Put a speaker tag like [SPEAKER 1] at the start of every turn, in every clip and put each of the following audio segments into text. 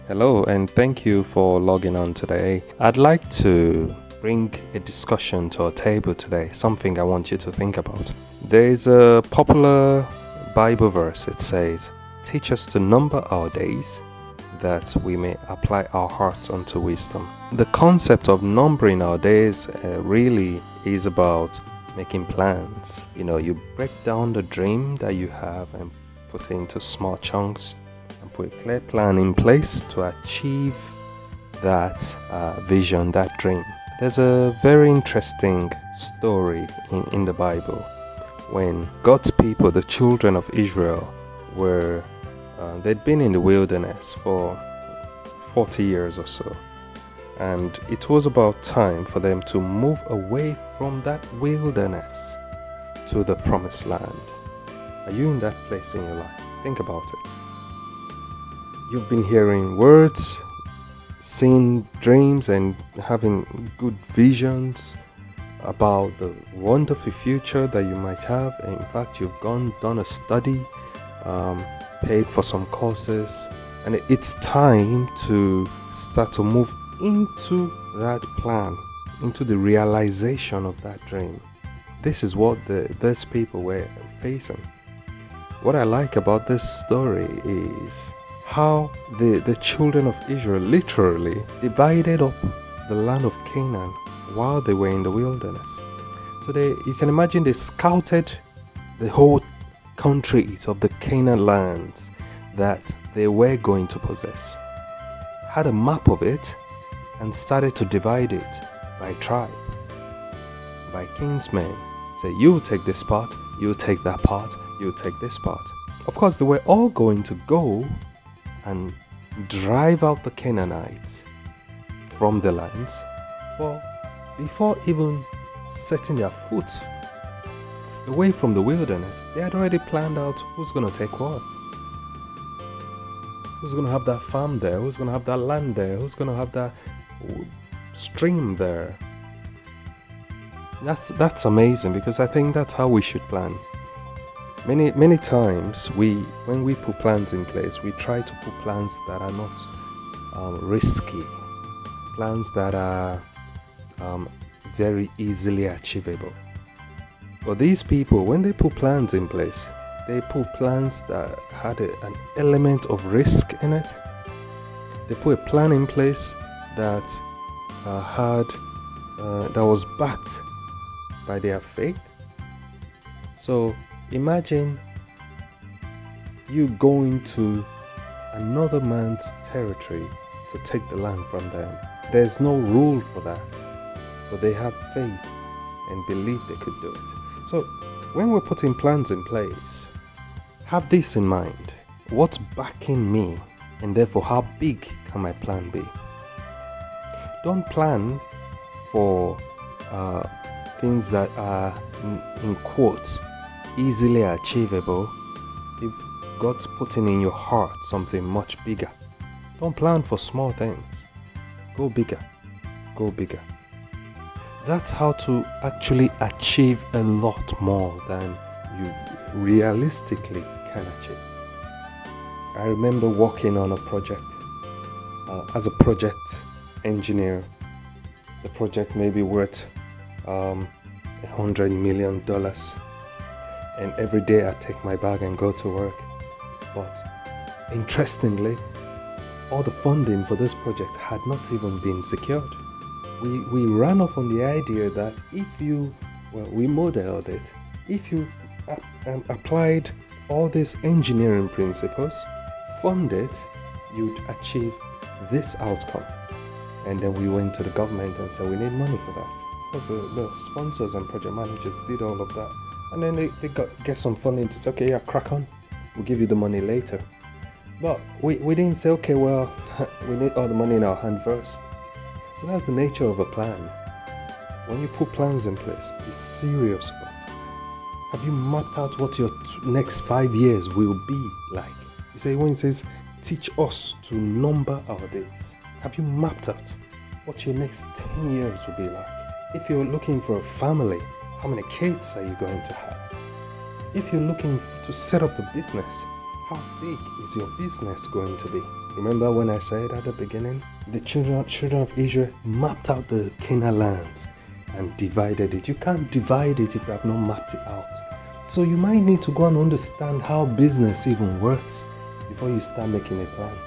[SPEAKER 1] Hello, and thank you for logging on today. I'd like to bring a discussion to our table today, something I want you to think about. There is a popular Bible verse. It says, "Teach us to number our days, that we may apply our hearts unto wisdom." The concept of numbering our days really is about making plans. You break down the dream that you have and put it into small chunks and put a clear plan in place to achieve that vision, that dream. There's a very interesting story in the Bible when God's people, the children of Israel, they'd been in the wilderness for 40 years or so, and it was about time for them to move away from that wilderness to the promised land. Are you in that place in your life? Think about it. You've been hearing words, seeing dreams, and having good visions about the wonderful future that you might have. In fact, you've done a study, paid for some courses, and it's time to start to move into that plan, into the realization of that dream. This is what these people were facing. What I like about this story is how the children of Israel literally divided up the land of Canaan while they were in the wilderness. So you can imagine they scouted the whole countries of the Canaan lands that they were going to possess, had a map of it, and started to divide it by tribe, by kinsmen. Say, you take this part, you take that part, you take this part. Of course, they were all going to go and drive out the Canaanites from the lands. Well, before even setting their foot away from the wilderness, they had already planned out who's going to take what. Who's going to have that farm there? Who's going to have that land there? Who's going to have that stream there? That's amazing, because I think that's how we should plan. Many times when we put plans in place, we try to put plans that are not risky, plans that are very easily achievable. But these people, when they put plans in place, they put plans that had an element of risk in it. They put a plan in place that that was backed by their faith. So imagine you going to another man's territory to take the land from them. There's no rule for that, but they had faith and believed they could do it. So when we're putting plans in place, have this in mind. What's backing me, and therefore how big can my plan be? Don't plan for things that are, in quotes, easily achievable if God's putting in your heart something much bigger. Don't plan for small things. Go bigger. Go bigger. That's how to actually achieve a lot more than you realistically can achieve. I remember working on a project as a project engineer. The project may be worth $100 million, and every day I take my bag and go to work. But interestingly, all the funding for this project had not even been secured. We ran off on the idea that we modeled it. If you applied all these engineering principles, fund it, you'd achieve this outcome. And then we went to the government and said, we need money for that. Of course, the sponsors and project managers did all of that. And then they get some funding to say, okay, yeah, crack on. We'll give you the money later. But we didn't say, okay, well, we need all the money in our hand first. So that's the nature of a plan. When you put plans in place, be serious about it. Have you mapped out what your next 5 years will be like? You say, when it says, teach us to number our days, have you mapped out what your next 10 years will be like? If you're looking for a family, how many kids are you going to have? If you're looking to set up a business, How big is your business going to be? Remember when I said at the beginning, the children of Israel mapped out the Canaan lands and divided it. You can't divide it if you have not mapped it out. So you might need to go and understand how business even works before you start making a plan.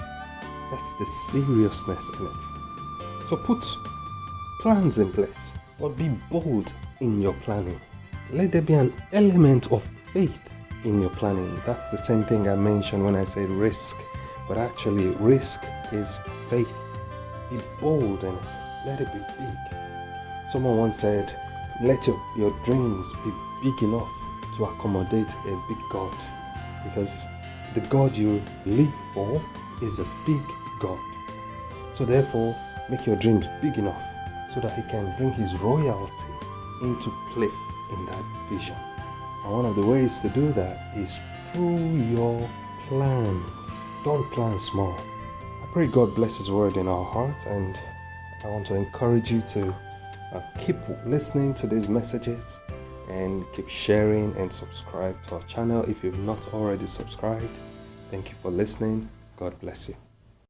[SPEAKER 1] That's the seriousness in it. So put plans in place, but be bold in your planning. Let there be an element of faith in your planning. That's the same thing I mentioned when I said risk, but actually risk is faith. Be bold in it. Let it be big. Someone once said, let your dreams be big enough to accommodate a big God, because the God you live for is a big God. So therefore, make your dreams big enough so that He can bring His royalty into play in that vision. And one of the ways to do that is through your plans. Don't plan small. I pray God bless His word in our hearts, and I want to encourage you to keep listening to these messages and keep sharing and subscribe to our channel if you've not already subscribed. Thank you for listening. God bless you.